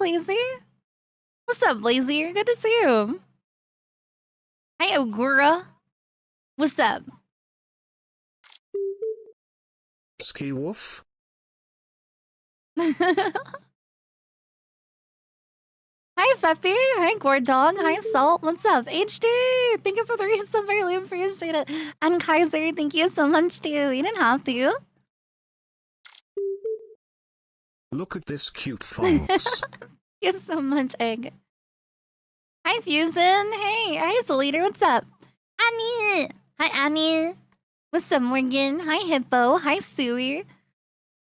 Lazy? What's up, Lazy? Good to see you. Hi, Ogura. What's up? Ski Wolf? Hi, Feppy. Hi, Gordog. Hi, Salt. What's up? HD. Thank you for the resub. I really appreciate it. And Kaiser, thank you so much, too. You didn't have to. Look at this cute fox. Thank you so much, Egg. Hi, Fusion. Hey. Hi, Soliter. What's up? Annie. Hi, Annie. What's up, Morgan? Hi, Hippo. Hi, Suey.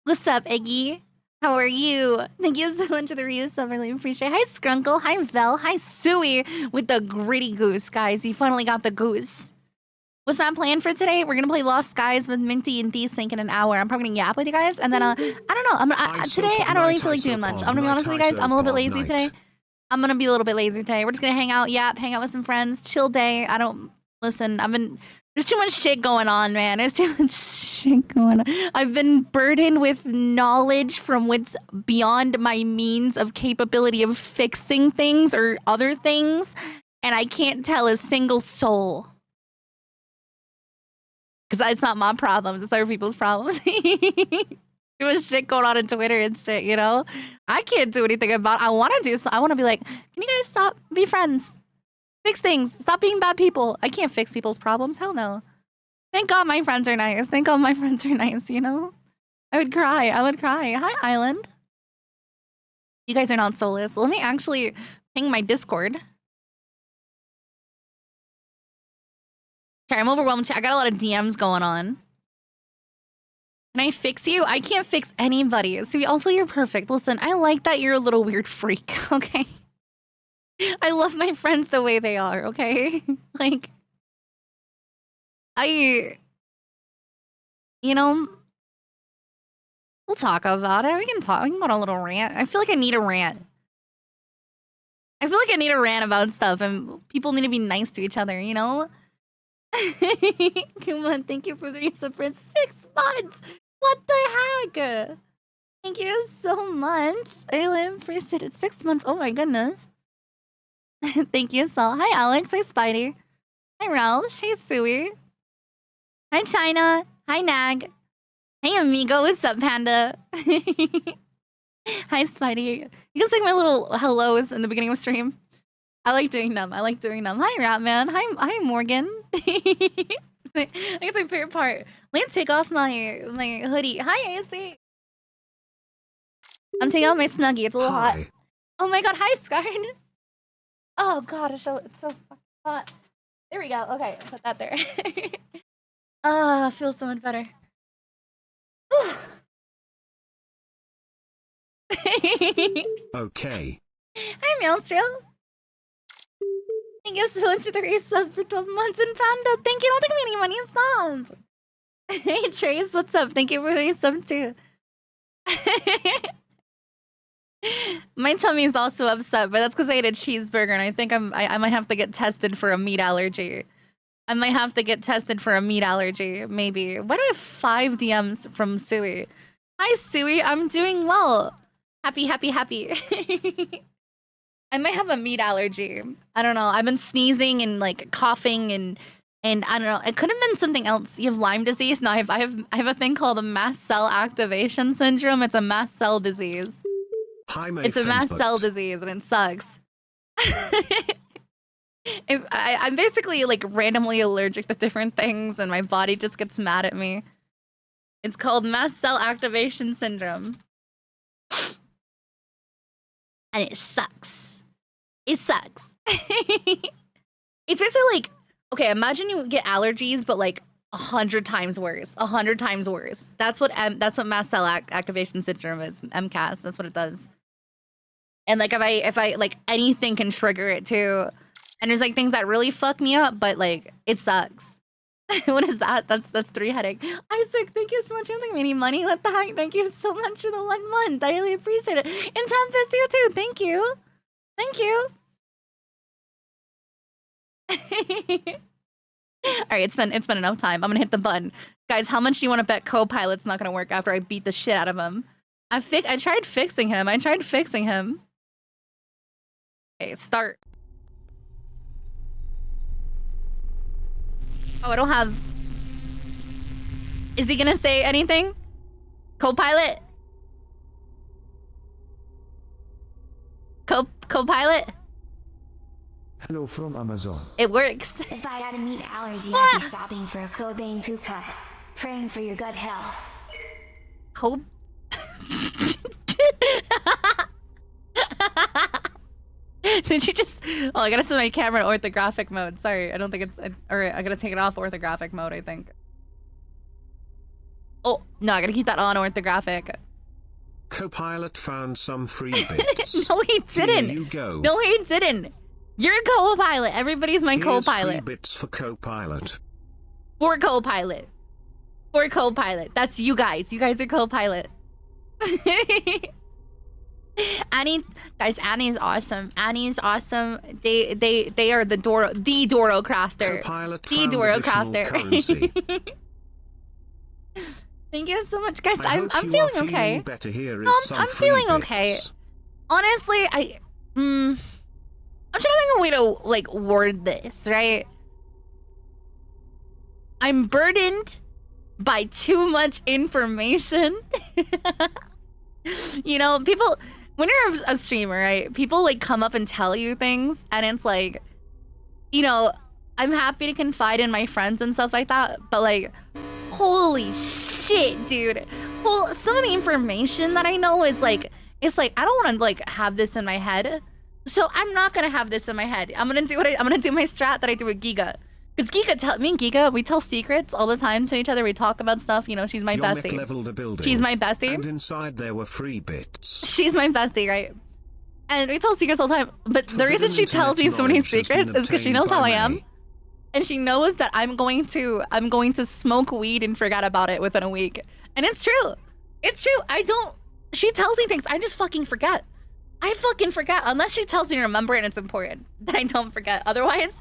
What's up, Eggy? How are you? Thank you so much for the resub. Really appreciate it. Hi, Skrunkle. Hi, Vel. Hi, Suey with the gritty goose, guys. You finally got the goose. What's that plan for today? We're gonna play Lost Skies with Minty and Desync in an hour. I'm probably gonna yap with you guys, and then I don't know. Today I don't really feel like doing much. I'm gonna be honest with you guys. I'm a little bit lazy today. I'm gonna be a little bit lazy today. We're just gonna hang out, yap, hang out with some friends, chill day. Listen. There's too much shit going on, man. There's too much shit going on. I've been burdened with knowledge from what's beyond my means of capability of fixing things or other things, and I can't tell a single soul. Because it's not my problems, it's other people's problems. Too much shit going on Twitter and shit, you know? I can't do anything about it. I want to do so. I want to be like, can you guys stop? Be friends. Fix things. Stop being bad people. I can't fix people's problems. Hell no. Thank God my friends are nice. Thank God my friends are nice, you know? I would cry. Hi, Island. You guys are not soulless. Let me actually ping my Discord. Sorry, I'm overwhelmed. I got a lot of DMs going on. Can I fix you? I can't fix anybody. So also, you're perfect. Listen, I like that you're a little weird freak, okay? I love my friends the way they are, okay? Like, you know, we'll talk about it. We can talk. We can go on a little rant. I feel like I need a rant. I feel like I need a rant about stuff, and people need to be nice to each other, you know? Come on, thank you for the resub for 6 months. What the heck? Thank you so much. I really appreciate it. 6 months. Oh my goodness. Thank you, Saul. Hi, Alex. Hi, Spidey. Hi, Roush. Hey, Suey. Hi, China. Hi, Nag. Hey, amigo. What's up, Panda? Hi, Spidey. You can say my little hellos in the beginning of stream. I like doing them. Hi, Ratman. Hi, Morgan. I think it's my favorite part. Let me take off my hoodie. Hi, AC. I'm taking off my Snuggie. It's a little hot. Oh my god. Hi, Scarn. Oh god, it's so fucking hot. There we go. Okay, I'll put that there. Feels so much better. Okay. Hi, Maelstrom. Thank you so much for the resub for 12 months, and Panda, thank you. Don't take me any money. Stop. Hey, Trace, what's up? Thank you for the resub too. My tummy is also upset, but that's because I ate a cheeseburger, and I think I might have to get tested for a meat allergy. Maybe. Why do I have 5 DMs from Suey? Hi, Suey. I'm doing well. Happy. I might have a meat allergy. I don't know. I've been sneezing and like coughing and I don't know. It could have been something else. You have Lyme disease? No, I have a thing called a mast cell activation syndrome. It's a mast cell disease. It's a mast cell disease and it sucks. I'm basically like randomly allergic to different things and my body just gets mad at me. It's called mast cell activation syndrome. And it sucks. It's basically like, okay, imagine you get allergies, but like 100 times worse. 100 times worse. That's what mast cell activation syndrome is. MCAS. That's what it does. And like if I like anything can trigger it too. And there's like things that really fuck me up, but like it sucks. What is that? That's 3 headache. Isaac, thank you so much. You don't think me any money. What the heck? Thank you so much for the 1 month. I really appreciate it. And Tempest, you too. Thank you. All right, it's been enough time. I'm gonna hit the button, guys. How much do you want to bet Copilot's not gonna work after I beat the shit out of him? I tried fixing him. Okay, start. Oh, I don't have... Is he gonna say anything? Co-pilot? Co-pilot? Hello from Amazon. It works. If I had a meat allergy, I'd be shopping for a Cobain Puka, praying for your gut health. Co... Did you just... Oh, I gotta set my camera in orthographic mode. Sorry, I don't think it's... Or I gotta take it off orthographic mode, I think. Oh, no, I gotta keep that on orthographic. Co-pilot found some free bits. No, he didn't. Here you go. No, he didn't. You're a co-pilot. Everybody's my Here's co-pilot. free bits for co-pilot. For co-pilot. For co-pilot. That's you guys. You guys are co-pilot. Annie, guys, Annie's awesome. Annie's awesome. They are the Doro crafter. Co-pilot The found Doro additional crafter. currency. Thank you so much, guys. I I'm hope you feeling are okay. Better here is No, some I'm free feeling bits. okay. Honestly, I'm trying to think of a way to like word this, right? I'm burdened by too much information. You know, people, when you're a streamer, right? People like come up and tell you things, and it's like, you know, I'm happy to confide in my friends and stuff like that, but like, holy shit, dude. Well, some of the information that I know is like, it's like, I don't want to like have this in my head. So I'm not gonna have this in my head. I'm gonna do my strat that I do with Giga. Because me and Giga, we tell secrets all the time to each other. We talk about stuff, you know, she's my bestie. Leveled a building, she's my bestie. And inside there were free bits. She's my bestie, right? And we tell secrets all the time. But the reason she tells me so many secrets is because she knows how I am. And she knows that I'm going to smoke weed and forget about it within a week. And it's true. It's true. She tells me things, I just fucking forget. I fucking forget. Unless she tells me to remember it and it's important, then I don't forget. Otherwise,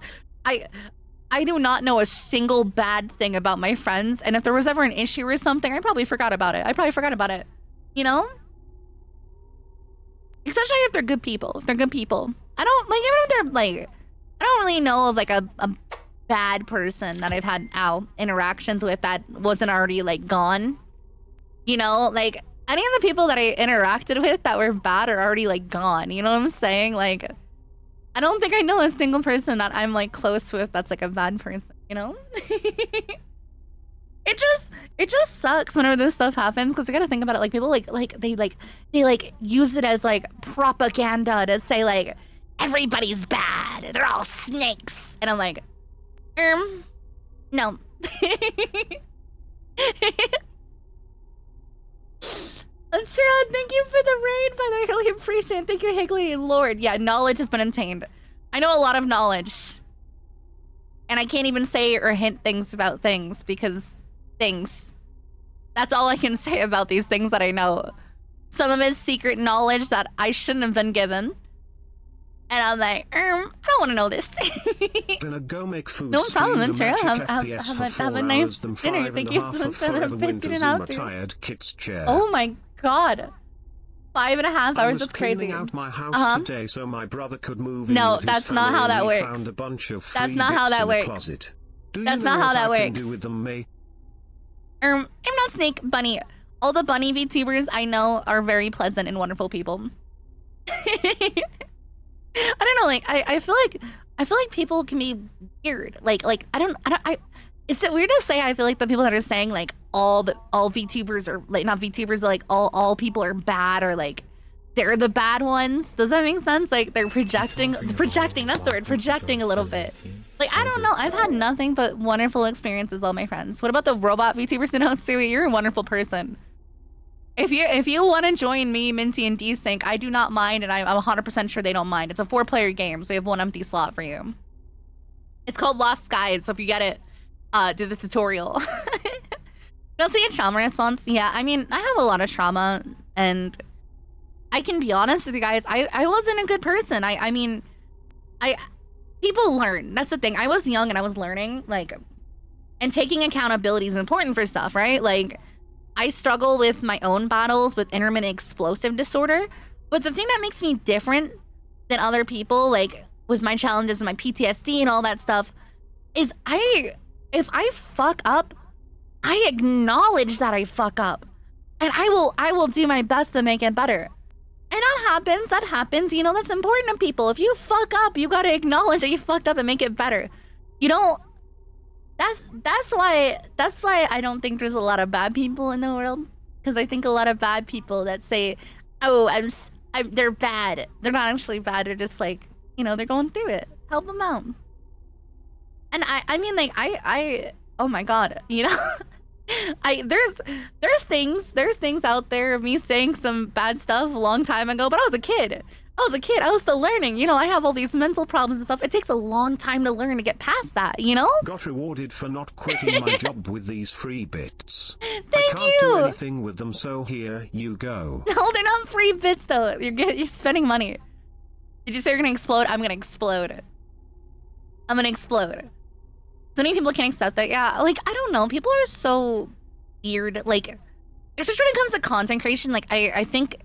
I do not know a single bad thing about my friends. And if there was ever an issue or something, I probably forgot about it. You know? Especially if they're good people. If they're good people. I don't, like, even if they're, like, I don't really know of, like, a bad person that I've had, interactions with that wasn't already, like, gone. You know? Like, any of the people that I interacted with that were bad are already, like, gone. You know what I'm saying? Like, I don't think I know a single person that I'm, like, close with that's, like, a bad person, you know? It just sucks whenever this stuff happens, because you gotta think about it. Like, people, they use it as, like, propaganda to say, like, everybody's bad. They're all snakes. And I'm like, no. Sharon, thank you for the raid, by the way. I really appreciate it. Thank you, Higley and Lord. Yeah, knowledge has been obtained. I know a lot of knowledge. And I can't even say or hint things about things, because things. That's all I can say about these things that I know. Some of it's secret knowledge that I shouldn't have been given. And I'm like, I don't want to know this. Gonna go make food. No problem, Sharon. Have Have a nice dinner. Thank you so much for the 15 out. Oh my god. 5.5 hours, that's crazy. Out my house today so my brother could move no, in with that's his not how that family. works. Found a bunch of that's free not how bits that in the works. closet. Do that's you not know how what that I works. can do with them, May? I'm not Snake Bunny. All the bunny VTubers I know are very pleasant and wonderful people. I don't know, like I feel like people can be weird. Like is it weird to say I feel like the people that are saying like all VTubers are like not VTubers, like all people are bad, or like they're the bad ones? Does that make sense? Like they're projecting, that's the word, projecting a little bit. Like, I don't know, I've had nothing but wonderful experiences, all my friends. What about the robot VTubers? You know, Sui, you're a wonderful person. If you want to join me, Minty, and Desync, I do not mind, and I'm 100% sure they don't mind. It's a 4-player game, so we have 1 empty slot for you. It's called Lost Skies, so if you get it, do the tutorial. Don't see a trauma response. Yeah, I mean, I have a lot of trauma, and I can be honest with you guys, I wasn't a good person. I mean, people learn. That's the thing. I was young and I was learning, like, and taking accountability is important for stuff, right? Like, I struggle with my own battles with intermittent explosive disorder, but the thing that makes me different than other people, like with my challenges and my PTSD and all that stuff, is if I fuck up, I acknowledge that I fuck up. And I will do my best to make it better. And that happens, you know, that's important to people. If you fuck up, you gotta acknowledge that you fucked up and make it better. You don't, that's why I don't think there's a lot of bad people in the world. Because I think a lot of bad people that say, oh, they're bad. They're not actually bad, they're just like, you know, they're going through it. Help them out. And I mean, like, oh my god, you know? There's things out there of me saying some bad stuff a long time ago, but I was a kid. I was still learning. You know, I have all these mental problems and stuff. It takes a long time to learn to get past that, you know? Got rewarded for not quitting my job with these free bits. Thank I can't you. do anything with them, so here you go. No, they're not free bits though. You're spending money. Did you say you're gonna explode? I'm gonna explode. I'm gonna explode. So many people can't accept that. Yeah, like, I don't know. People are so weird. Like, especially when it comes to content creation, like, I think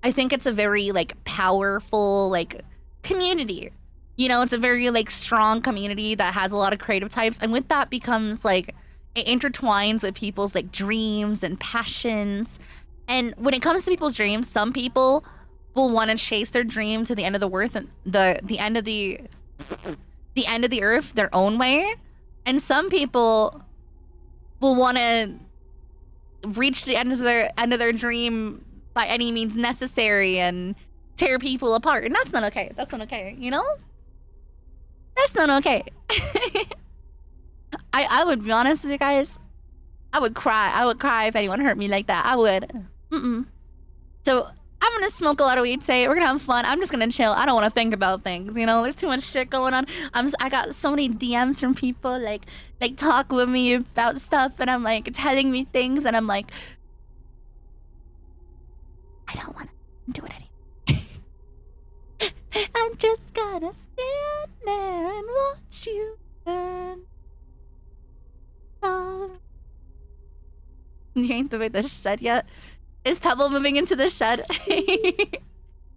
it's a very, like, powerful, like, community. You know, it's a very, like, strong community that has a lot of creative types. And with that becomes, like, it intertwines with people's, like, dreams and passions. And when it comes to people's dreams, some people will want to chase their dream to the end of the earth and the end of the earth their own way. And some people will want to reach the end of their dream by any means necessary and tear people apart. And that's not okay. That's not okay, you know? That's not okay. I would be honest with you guys. I would cry. I would cry if anyone hurt me like that. I would. So I'm gonna smoke a lot of weed today. We're gonna have fun. I'm just gonna chill. I don't want to think about things, you know? There's too much shit going on. I got so many DMs from people like talk with me about stuff, and I'm like telling me things, and I'm like, I don't want to do it anymore. I'm just gonna stand there and watch you burn. You ain't moving the shed yet? Is Pebble moving into the shed? Do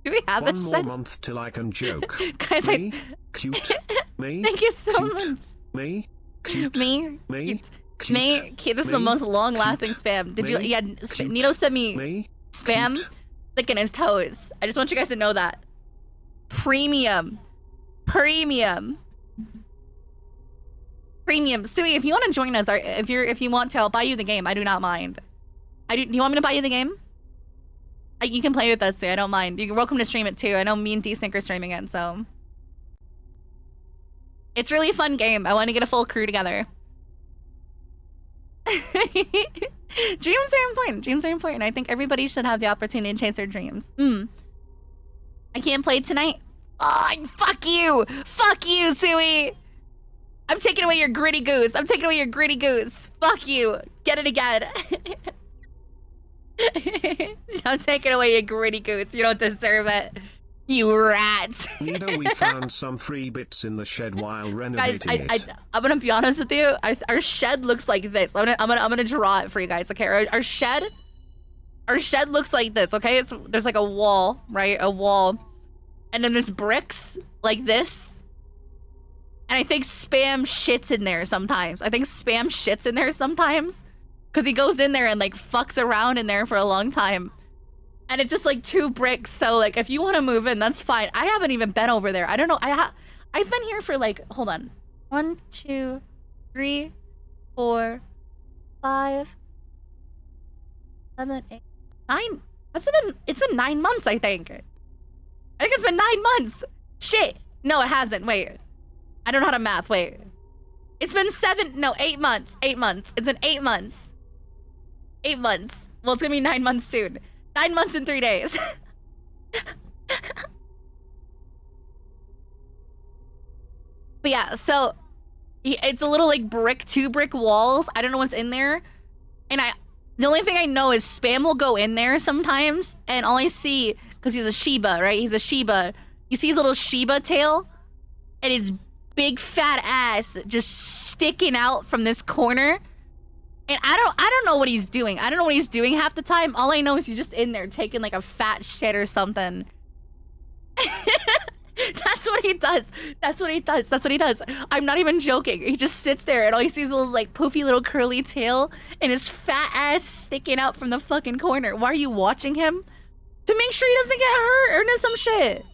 we have a shed? 1 more month till I can joke. Guys, me? Cute. Me? Thank you so Cute. much. Me? Cute. Me? Me? Cute. Me? Cute. This is the most long-lasting spam. Did you? Yeah, Nito sent me spam licking his toes. I just want you guys to know that. Premium. Sui, if you want to join us, if you want to, I'll buy you the game. I do not mind. Do you want me to buy you the game? You can play with us too. I don't mind. You're welcome to stream it too. I know me and D-Sync are streaming it, so it's really a fun game. I want to get a full crew together. Dreams are important. Dreams are important. I think everybody should have the opportunity to chase their dreams. I can't play tonight. Oh, fuck you! Fuck you, Sui! I'm taking away your gritty goose. Fuck you. Get it again. I'm taking away your gritty goose. You don't deserve it. You rat. Nito, we found some free bits in the shed while renovating guys, I'm gonna be honest with you. Our shed looks like this. I'm gonna draw it for you guys. Okay, our shed looks like this. Okay, there's like a wall, right? A wall, and then there's bricks like this. And I think Spam shits in there sometimes. Because he goes in there and like fucks around in there for a long time. And it's just like 2 bricks. So like if you want to move in, that's fine. I haven't even been over there. I don't know. I've been here for like, hold on. 1, 2, 3, 4, 5, 7, 8, 9. It's been 9 months, I think. I think it's been 9 months. Shit. No, it hasn't. Wait. I don't know how to math. Wait. It's been 8 months. 8 months. It's been 8 months. 8 months. Well, it's gonna be 9 months soon. 9 months and 3 days. But yeah, so it's a little like 2 brick walls. I don't know what's in there. And the only thing I know is Spam will go in there sometimes, and all I see, because he's a Shiba, right? He's a Shiba. You see his little Shiba tail? And his big fat ass just sticking out from this corner. And I don't know what he's doing. I don't know what he's doing half the time. All I know is he's just in there taking like a fat shit or something. what he does. That's what he does. That's what he does. I'm not even joking. He just sits there and all you see is a little like poofy little curly tail and his fat ass sticking out from the fucking corner. Why are you watching him? To make sure he doesn't get hurt or into some shit.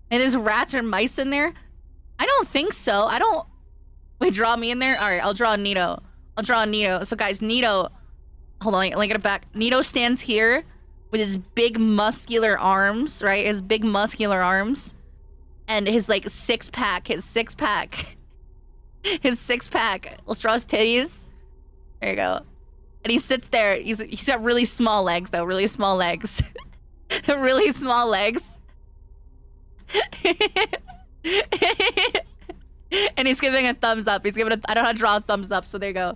And there's rats or mice in there? I don't think so. I don't... Wait, draw me in there? Alright, I'll draw Nito. I'll draw Nito. So guys, Nito... Hold on, let me get it back. Nito stands here with his big muscular arms, right? His big muscular arms. And his like six-pack. His six-pack. His six-pack. Let's draw his titties. There you go. And he sits there. He's got really small legs though. Really small legs. Really small legs. And he's giving a thumbs up. He's giving a... I don't know how to draw a thumbs up, so there you go.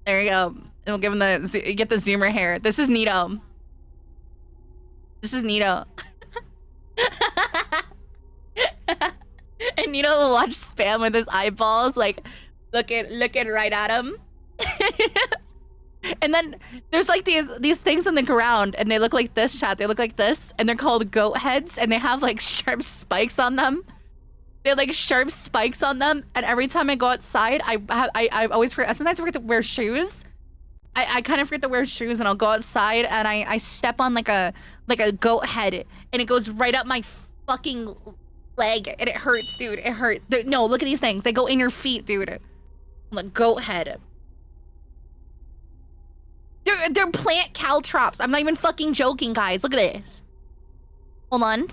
There you go. And we'll give him the... You get the zoomer hair. This is Nito. This is Nito. And Nito will watch spam with his eyeballs, like looking right at him. And then there's like these things on the ground, and they look like this, chat. They look like this, and they're called goat heads, and they have like sharp spikes on them. They have like sharp spikes on them, and every time I go outside, I always forget. Sometimes I forget to wear shoes. I kind of forget to wear shoes, and I'll go outside, and I step on like a goat head, and it goes right up my fucking leg, and it hurts, dude. It hurts. No, look at these things. They go in your feet, dude. Like goat head. They're plant caltrops. I'm not even fucking joking, guys. Look at this. Hold on.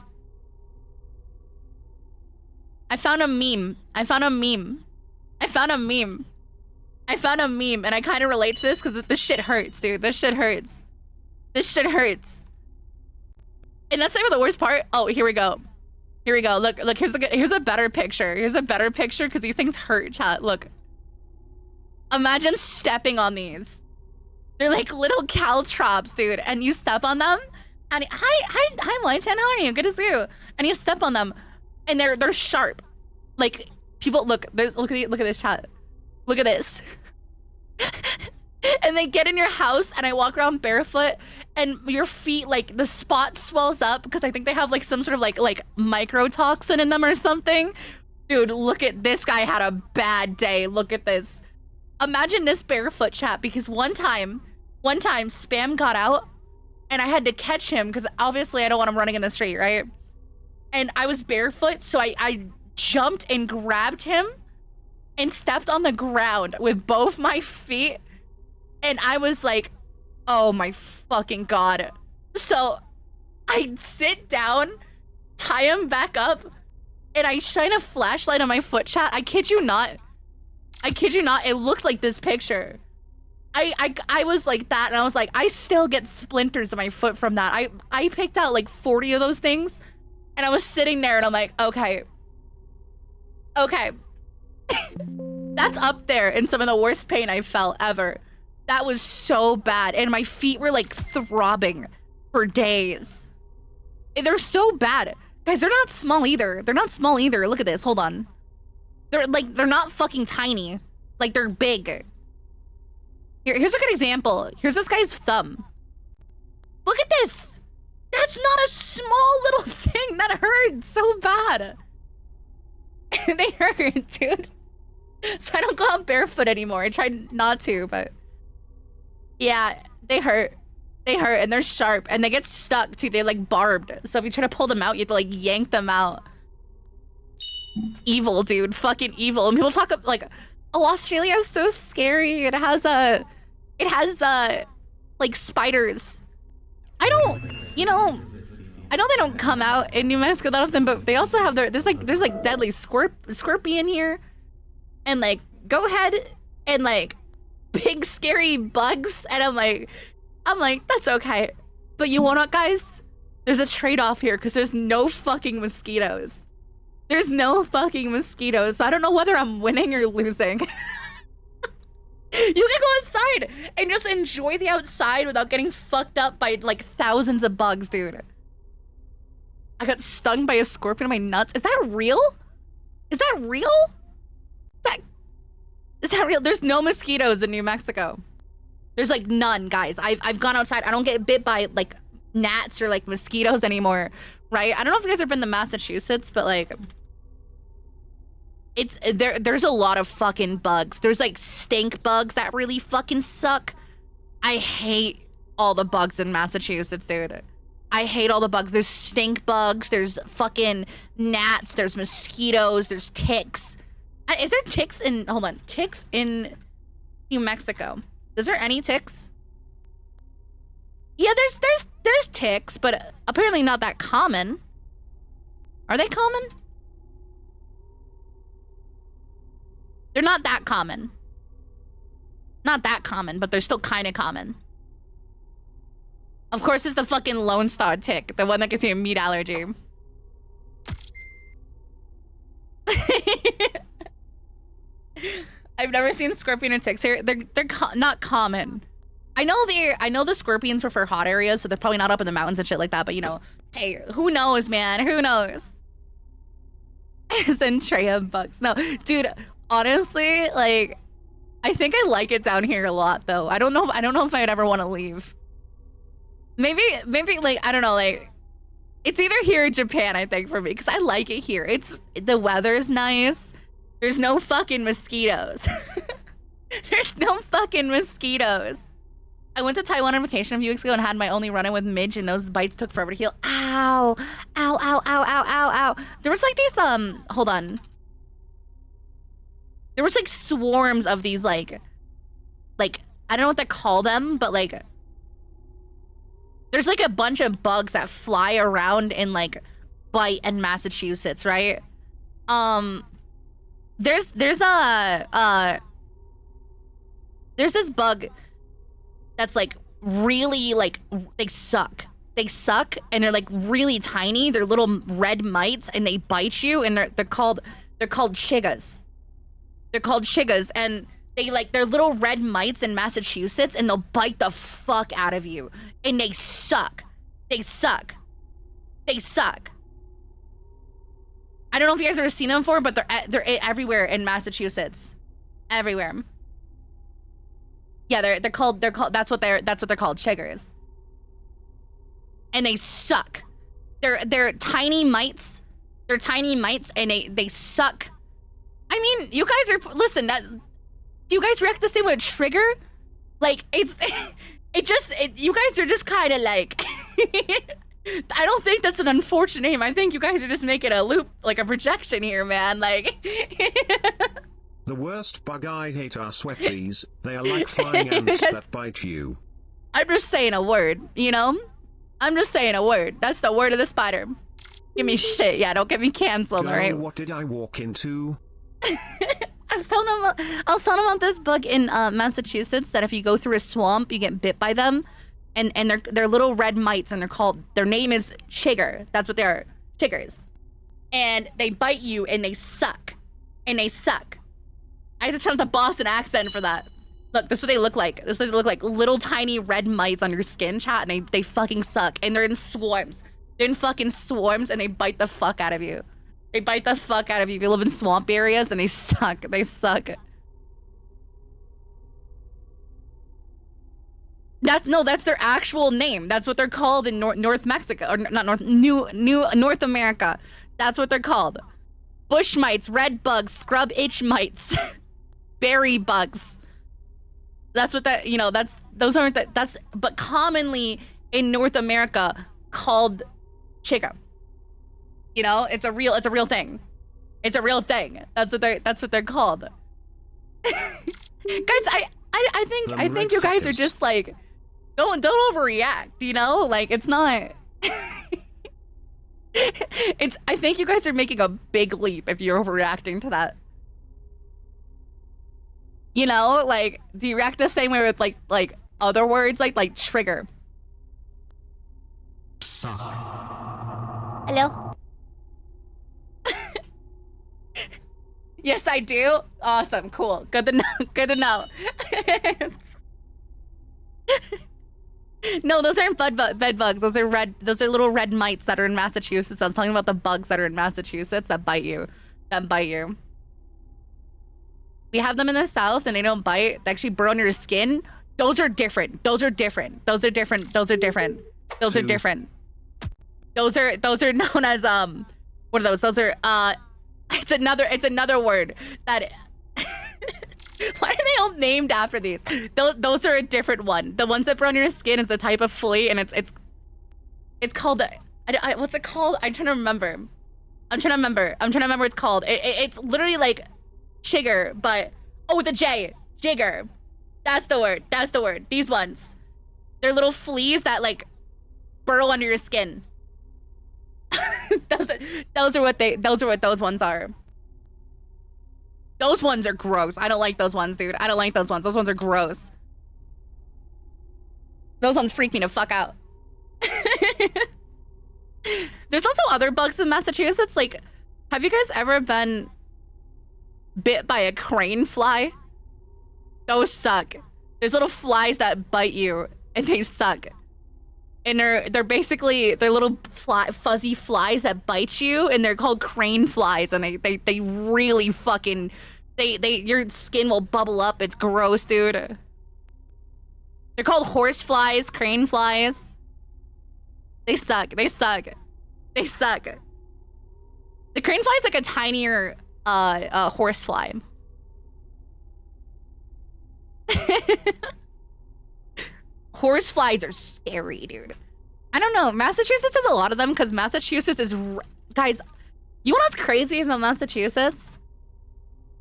I found a meme. I found a meme. I found a meme. I found a meme, and I kind of relate to this because this shit hurts, dude. This shit hurts. This shit hurts. And that's not even the worst part. Oh, here we go. Here we go. Look, here's a better picture. Here's a better picture because these things hurt, chat. Look. Imagine stepping on these. They're like little caltrops, dude, and you step on them, and hi, Meicha, how are you? Good to see you. And you step on them, and they're sharp. Like people look at this chat. Look at this. And they get in your house, and I walk around barefoot, and your feet, like the spot swells up because I think they have like some sort of like microtoxin in them or something. Dude, look at this guy had a bad day. Look at this. Imagine this barefoot, chat, because one time Spam got out and I had to catch him because obviously I don't want him running in the street, right? And I was barefoot, so I jumped and grabbed him and stepped on the ground with both my feet, and I was like, oh my fucking god. So I sit down, tie him back up, and I shine a flashlight on my foot, chat. I kid you not. I kid you not, it looked like this picture. I was like that, and I was like, I still get splinters in my foot from that. I picked out like 40 of those things, and I was sitting there, and I'm like, okay. That's up there in some of the worst pain I felt ever. That was so bad, and my feet were like throbbing for days. They're so bad. Guys, they're not small either. They're not small either. Look at this, hold on. They're not fucking tiny. Like, they're big. Here's a good example. Here's this guy's thumb. Look at this. That's not a small little thing. That hurts so bad. They hurt, dude. So I don't go out barefoot anymore. I tried not to, but... Yeah, they hurt. They hurt, and they're sharp, and they get stuck, too. They're, like, barbed. So if you try to pull them out, you have to, like, yank them out. Evil, dude. Fucking evil. And people talk like, oh, Australia is so scary. It has like spiders. I know they don't come out in New Mexico that often, but they also have there's like deadly scorpion here, and like go ahead and like big scary bugs, and I'm like that's okay. But you want what, guys? There's a trade-off here because there's no fucking mosquitoes. There's no fucking mosquitoes, so I don't know whether I'm winning or losing. You can go outside and just enjoy the outside without getting fucked up by like thousands of bugs, dude. I got stung by a scorpion in my nuts. Is that real? Is that real? Is that real? There's no mosquitoes in New Mexico. There's like none, guys. I've gone outside. I don't get bit by like gnats or like mosquitoes anymore, right? I don't know if you guys have been to Massachusetts, but like it's there's a lot of fucking bugs. There's like stink bugs that really fucking suck. I hate all the bugs in Massachusetts, dude. I hate all the bugs. There's stink bugs, there's fucking gnats, there's mosquitoes, there's ticks. Is there ticks in, hold on, ticks in New Mexico? Is there any ticks? Yeah, there's ticks, but apparently not that common. Are they common? They're not that common. Not that common, but they're still kind of common. Of course, it's the fucking Lone Star tick, the one that gives you a meat allergy. I've never seen scorpion or ticks here. They're not common. I know the scorpions prefer hot areas, so they're probably not up in the mountains and shit like that. But you know, hey, who knows, man? Who knows? Centrea bugs. No, dude. Honestly, like, I think I like it down here a lot, though. I don't know if I'd ever want to leave. Maybe, like, I don't know, like, it's either here or Japan, I think, for me, because I like it here. The weather's nice. There's no fucking mosquitoes. There's no fucking mosquitoes. I went to Taiwan on vacation a few weeks ago and had my only run-in with midge, and those bites took forever to heal. Ow. Ow, ow, ow, ow, ow, ow. There was like these, hold on. There was like swarms of these like, I don't know what to call them, but like, there's like a bunch of bugs that fly around and like bite in Massachusetts, right? There's this bug that's like really like, they suck and they're like really tiny. They're little red mites and they bite you, and they're called chigas. They're called chigas, and they're little red mites in Massachusetts, and they'll bite the fuck out of you. And they suck. They suck. They suck. I don't know if you guys have ever seen them before, but they're everywhere in Massachusetts. Everywhere. Yeah, they're called that's what they're called, chiggers. And they suck. They're tiny mites. They're tiny mites, and they suck. I mean, you guys are, listen, do you guys react the same with trigger? Like, you guys are just kind of like, I don't think that's an unfortunate name. I think you guys are just making a loop, like a projection here, man. Like, the worst bug I hate are sweatbees. They are like flying ants that bite you. I'm just saying a word, you know? I'm just saying a word. That's the word of the spider. Give me shit. Yeah, don't get me canceled, Girl, alright? what did I walk into? I was telling him about this bug in Massachusetts that if you go through a swamp, you get bit by them, and they're little red mites, and their name is chigger. That's what they are, chiggers, and they bite you and they suck, I had to turn up the Boston accent for that. Look, this is what they look like. This is what they look like, little tiny red mites on your skin, chat, and they fucking suck, and they're in swarms. They're in fucking swarms, and they bite the fuck out of you. They bite the fuck out of you if you live in swamp areas, and they suck. They suck. That's their actual name. That's what they're called in North Mexico, or not North America. That's what they're called. Bush mites, red bugs, scrub itch mites, berry bugs. That's what that, you know, but commonly in North America called chigga. You know, it's a real thing. It's a real thing. That's what they're called. Guys, I think you guys are just like, don't overreact, you know? Like, it's not I think you guys are making a big leap if you're overreacting to that. You know, like, do you react the same way with like other words like trigger? Suck. Hello? Yes, I do. Awesome, cool. Good to know. Good to know. No, those aren't bed bugs. Those are little red mites that are in Massachusetts. I was talking about the bugs that are in Massachusetts that bite you. We have them in the South, and they don't bite. They actually burn your skin. Those are different. Those are different. Those are different. Those are known as what are those? Those are it's another word that why are they all named after these? Those are a different one. The ones that burn your skin is the type of flea, and it's called what's it called? I'm trying to remember. I'm trying to remember what it's called. It's literally like chigger, but with a J. Jigger. That's the word. That's the word. These ones. They're little fleas that like burrow under your skin. those are what those ones are. Those ones are gross. I don't like those ones, dude. I don't like those ones. Those ones are gross. Those ones freak me the fuck out. There's also other bugs in Massachusetts. Like, have you guys ever been bit by a crane fly? Those suck. There's little flies that bite you, and they suck. And they're basically little fuzzy flies that bite you, and they're called crane flies, and they really fucking your skin will bubble up. It's gross, dude. They're called horse flies, crane flies. They suck. They suck. They suck. The crane fly is like a tinier horse fly. Horse flies are scary, dude. I don't know. Massachusetts has a lot of them because Massachusetts is... Guys, you know what's crazy about Massachusetts?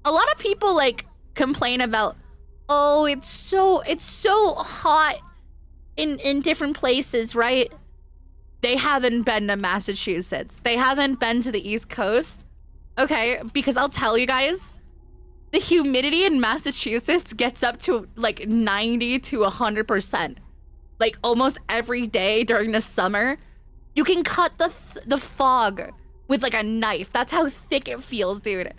A lot of people, like, complain about, oh, it's so hot in different places, right? They haven't been to Massachusetts. They haven't been to the East Coast. Okay, because I'll tell you guys, the humidity in Massachusetts gets up to like 90 to 100%. Like almost every day during the summer, you can cut the fog with like a knife. That's how thick it feels, dude.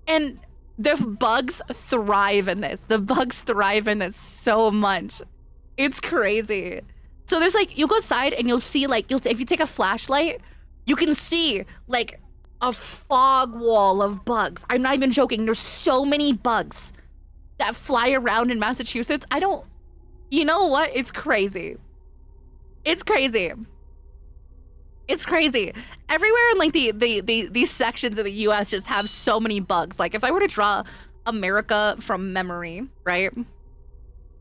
And the bugs thrive in this. The bugs thrive in this so much. It's crazy. So there's like, you'll go outside and you'll see like, if you take a flashlight, you can see like a fog wall of bugs. I'm not even joking. There's so many bugs that fly around in Massachusetts. You know what? It's crazy. It's crazy. It's crazy. Everywhere in like these sections of the US just have so many bugs. Like if I were to draw America from memory, right? If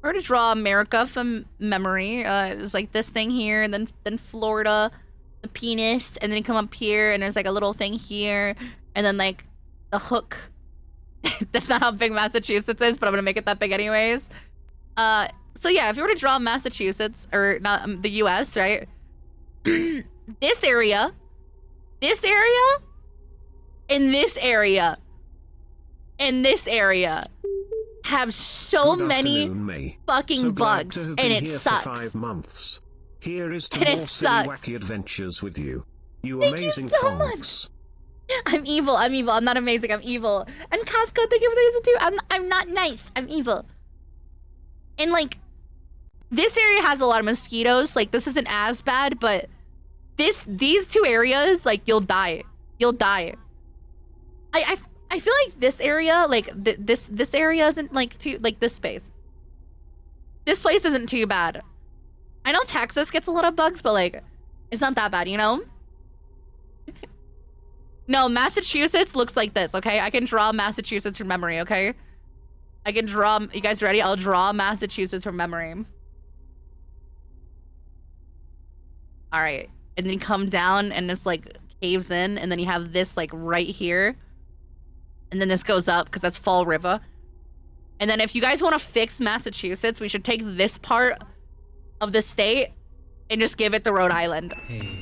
I were to draw America from memory, there's like this thing here, and then Florida, the penis, and then you come up here and there's like a little thing here, and then like the hook. That's not how big Massachusetts is, but I'm gonna make it that big anyways. So yeah, if you were to draw Massachusetts, or not the US, right? this area, and this area, and this area have so many fucking bugs, and it sucks. For 5 months. Here is to And it more silly, sucks. wacky adventures with you. You Thank amazing you so fonts. I'm evil. I'm evil. I'm not amazing. I'm evil. And Kafka, thank you for the too. I'm not nice. I'm evil. And like, this area has a lot of mosquitoes. Like, this isn't as bad, but these two areas, like, you'll die. You'll die. I feel like this area, like this area isn't like too, like this space. This place isn't too bad. I know Texas gets a lot of bugs, but like, it's not that bad, you know? No, Massachusetts looks like this, okay? I can draw Massachusetts from memory, okay? I can draw, you guys ready? I'll draw Massachusetts from memory. All right, and then you come down and this like caves in, and then you have this like right here. And then this goes up because that's Fall River. And then if you guys want to fix Massachusetts, we should take this part of the state and just give it to Rhode Island.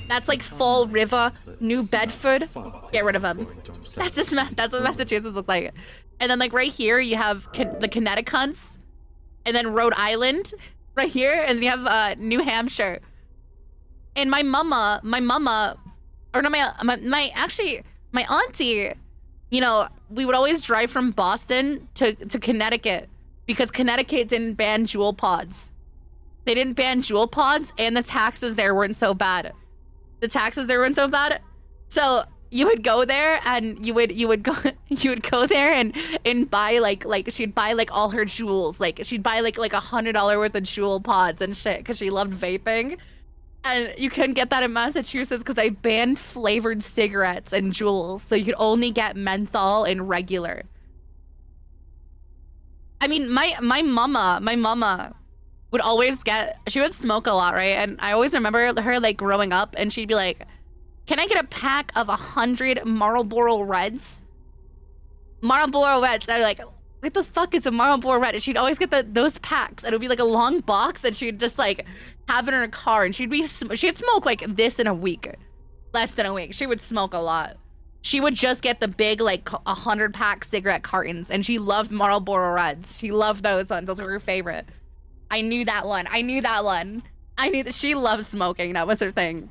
That's like Fall River, New Bedford. Get rid of them. That's what Massachusetts looks like. And then like right here, you have the Connecticuts, and then Rhode Island right here, and you have New Hampshire. And my auntie, you know, we would always drive from Boston to Connecticut because Connecticut didn't ban jewel pods. They didn't ban jewel pods, and the taxes there weren't so bad. So you would go there, and you would go there and buy like she'd buy like all her jewels. Like she'd buy like $100 worth of jewel pods and shit because she loved vaping. And you couldn't get that in Massachusetts because they banned flavored cigarettes and Juuls, so you could only get menthol and regular. I mean, my mama would always she would smoke a lot, right? And I always remember her like growing up, and she'd be like, "Can I get a pack of 100 Marlboro Reds?" Marlboro Reds. I'd be like, what the fuck is a Marlboro Red? And she'd always get those packs, and it would be like a long box, and she'd just like have it in her car, and she'd smoke like this in a week, less than a week. She would smoke a lot. She would just get the big like 100-pack cigarette cartons, and she loved Marlboro Reds. She loved those ones. Those were her favorite. I knew that one. I knew that she loved smoking. That was her thing.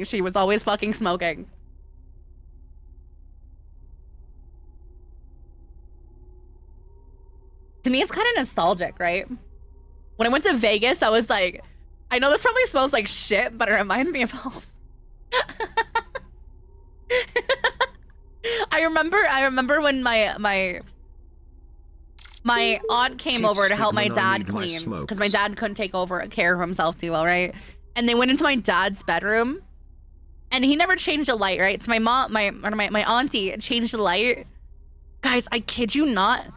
She was always fucking smoking. To me, it's kind of nostalgic, right? When I went to Vegas, I was like, I know this probably smells like shit, but it reminds me of home. I remember when my aunt came over to help my dad clean because my dad couldn't take care of himself too well, right? And they went into my dad's bedroom, and he never changed the light, right? So my auntie changed the light. Guys, I kid you not.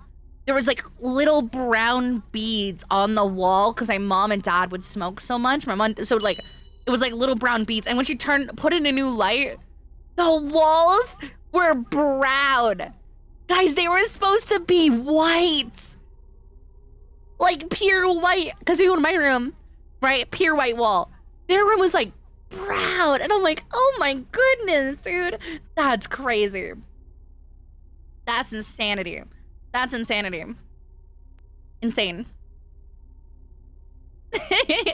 There was like little brown beads on the wall because my mom and dad would smoke so much. So like it was like little brown beads, and when she put in a new light, the walls were brown. Guys, they were supposed to be white. Like pure white. Because you go to my room, right? Pure white wall. Their room was like brown. And I'm like, oh my goodness, dude. That's crazy. That's insanity. That's insanity. Insane. I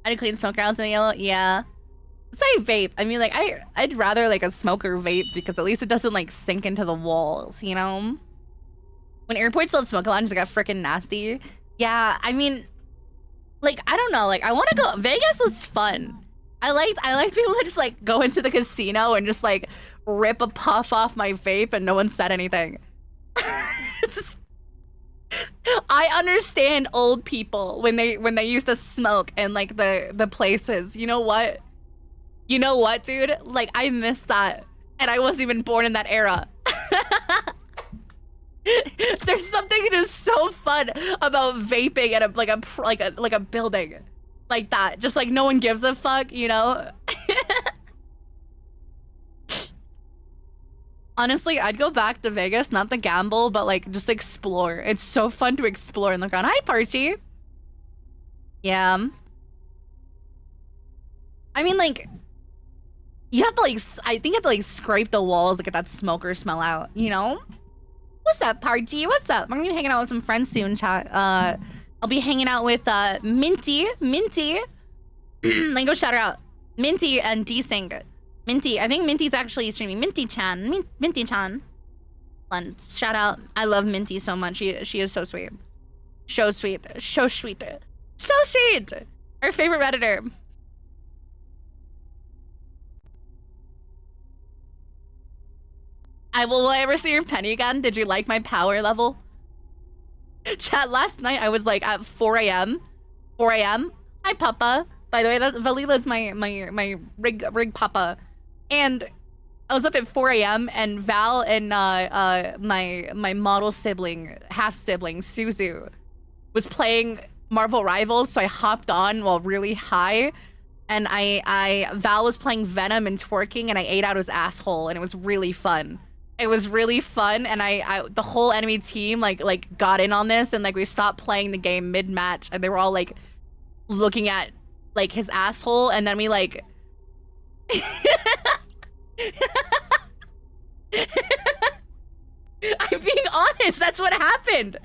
had a clean smoker house in yellow. Yeah. Let's say vape. I mean, like, I'd rather like a smoker vape because at least it doesn't like sink into the walls, you know? When airports let smoke lounges, it got freaking nasty. Yeah, I mean, like, I don't know. Like, I want to go. Vegas was fun. I liked people to just like go into the casino and just like rip a puff off my vape and no one said anything. I understand old people when they used to smoke in like the places. You know what? You know what, dude? Like, I miss that. And I wasn't even born in that era. There's something just so fun about vaping at a building like that. Just like no one gives a fuck, you know? Honestly, I'd go back to Vegas, not the gamble, but like just explore. It's so fun to explore and look around. Hi, Parchy. Yeah. I mean, like, you have to like, I think you have to like scrape the walls to get that smoker smell out, you know? What's up, Parchy? What's up? We're gonna be hanging out with some friends soon, chat. I'll be hanging out with Minty. Let me go shout her out. Minty and D-Sync. Minty, I think Minty's actually streaming. Minty-chan. Minty-chan. Fun. Shout out. I love Minty so much. She is so sweet. So sweet. So sweet. So sweet! Our favorite Redditor. Will I ever see your penny again? Did you like my power level? Chat, last night I was like at 4 a.m. 4 a.m. Hi, Papa. By the way, Valila's my rig Papa. And I was up at 4 a.m. and Val and my model sibling, half sibling, Suzu, was playing Marvel Rivals, so I hopped on while really high. And Val was playing Venom and twerking, and I ate out his asshole, and it was really fun. It was really fun, and the whole enemy team like got in on this, and like we stopped playing the game mid-match, and they were all like looking at like his asshole, and then we like I'm being honest, that's what happened.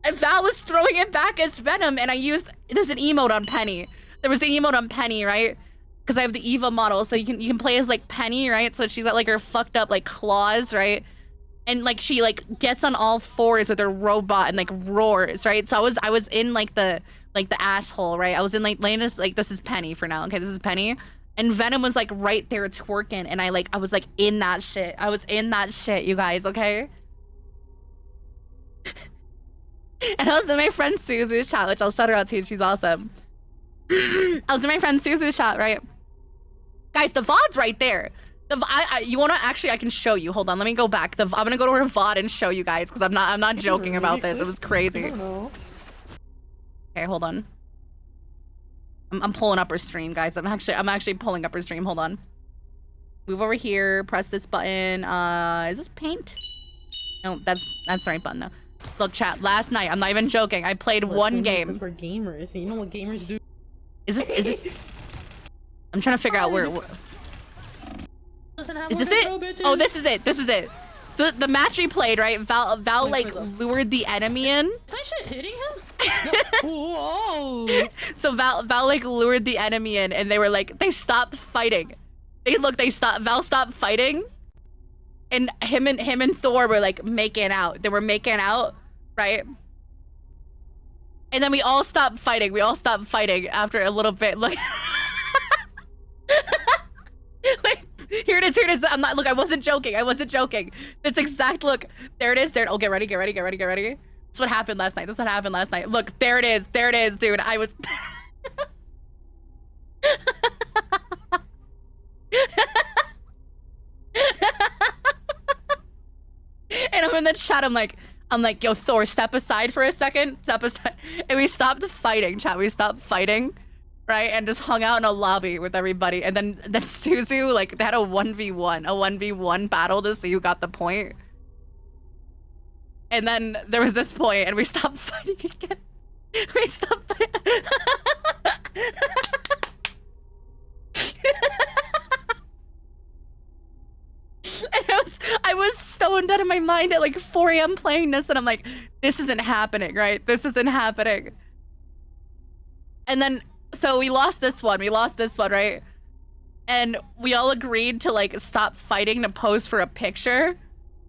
And Val was throwing it back as Venom, and there's an emote on Penny. There was an emote on Penny, right? Because I have the Eva model, so you can play as like Penny, right? So she's got like her fucked up like claws, right? And like she like gets on all fours with her robot and like roars, right? So I was in like the asshole, right? I was in like Lena's like, this is Penny for now, okay? This is Penny. And Venom was like right there twerking, and I was like in that shit. I was in that shit, you guys, okay? And I was in my friend Suzu's chat, which I'll shout her out to. She's awesome. I was in my friend Suzu's chat, right? Guys, the VOD's right there. You wanna actually? I can show you. Hold on, let me go back. I'm gonna go to her VOD and show you guys because I'm not joking about this. It was crazy. Okay, hold on. I'm pulling up her stream, guys. I'm actually pulling up her stream. Hold on. Move over here. Press this button. Is this paint? No, that's the right button though. Look, chat. Last night, I'm not even joking. I played one game. Because we're gamers. You know what gamers do? Is this? I'm trying to figure out where. Is this it? Oh, this is it. This is it. So the match we played, right? Val like lured the enemy in. My shit hitting him? No. Whoa. So Val like lured the enemy in, and they stopped fighting. Val stopped fighting, and him and Thor were like making out. They were making out, right? And then we all stopped fighting. We all stopped fighting after a little bit. Look. Wait, here it is. Here it is. Look, I wasn't joking. I wasn't joking. That's exact. Look, there it is. There. Oh, get ready. Get ready. Get ready. Get ready. That's what happened last night. That's what happened last night. Look, there it is. There it is, dude. I was. And I'm in the chat. I'm like, yo, Thor, step aside for a second. Step aside. And we stopped fighting, chat. We stopped fighting, right? And just hung out in a lobby with everybody. And then Suzu, like, they had a 1v1 battle to see who got the point. And then there was this point, and we stopped fighting again. We stopped fighting. And I was stoned out of my mind at like 4 AM playing this, and I'm like, this isn't happening, right? This isn't happening. And then, so we lost this one, right? And we all agreed to like stop fighting to pose for a picture.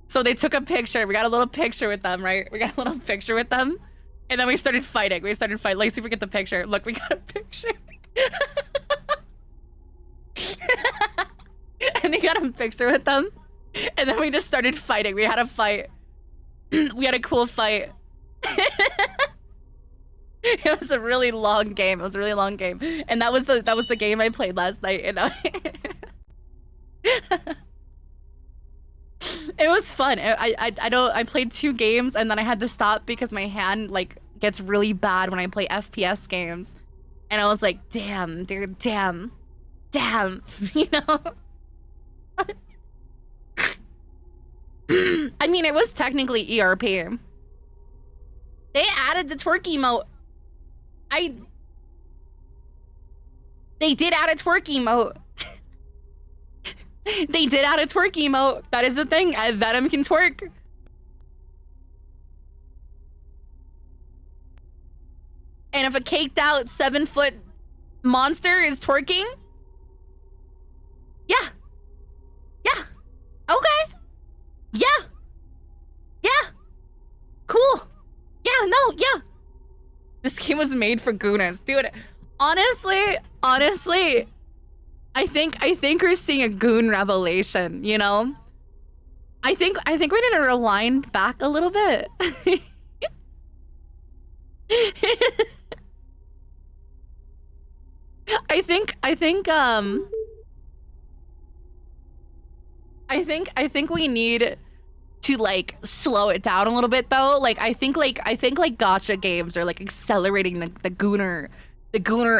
So they took a picture, we got a little picture with them, right? We got a little picture with them. And then we started fighting. Like, see if we get the picture. Look, we got a picture. And they got a picture with them. And then we just started fighting. We had a fight. We had a cool fight. It was a really long game. And that was the game I played last night. And it was fun. I played 2 games and then I had to stop because my hand like gets really bad when I play FPS games. And I was like, damn, dude, damn, you know? I mean, it was technically ERP. They added the twerk emote. They did add a twerk emote. They did add a twerk emote. That is the thing. Venom can twerk. And if a caked out 7-foot monster is twerking, yeah. Okay. Yeah. Cool. Yeah. This game was made for Gunas, dude. Honestly, I think we're seeing a goon revelation, you know? I think we need to rewind back a little bit. I think we need to like slow it down a little bit though. Like I think gacha games are like accelerating the gooner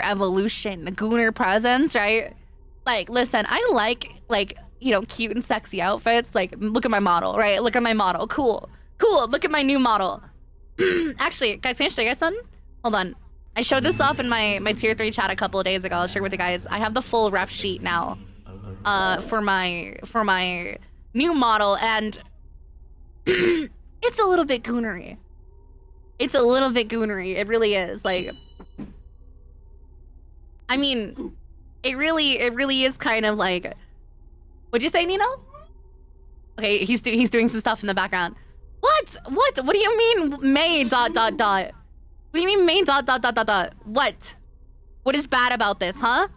evolution, the gooner presence, right? Like listen, I like you know, cute and sexy outfits. Like look at my model, right? Look at my model. Cool. Look at my new model. Actually, guys, can I show you guys something? Hold on. I showed this off in my tier 3 chat a couple of days ago. I'll share with you guys. I have the full ref sheet now for my new model, and it's a little bit goonery. It really is. Like, I mean, it really is kind of like. What'd you say, Nino? Okay, he's doing some stuff in the background. What? What do you mean, May ... What do you mean, May ... What? What is bad about this, huh?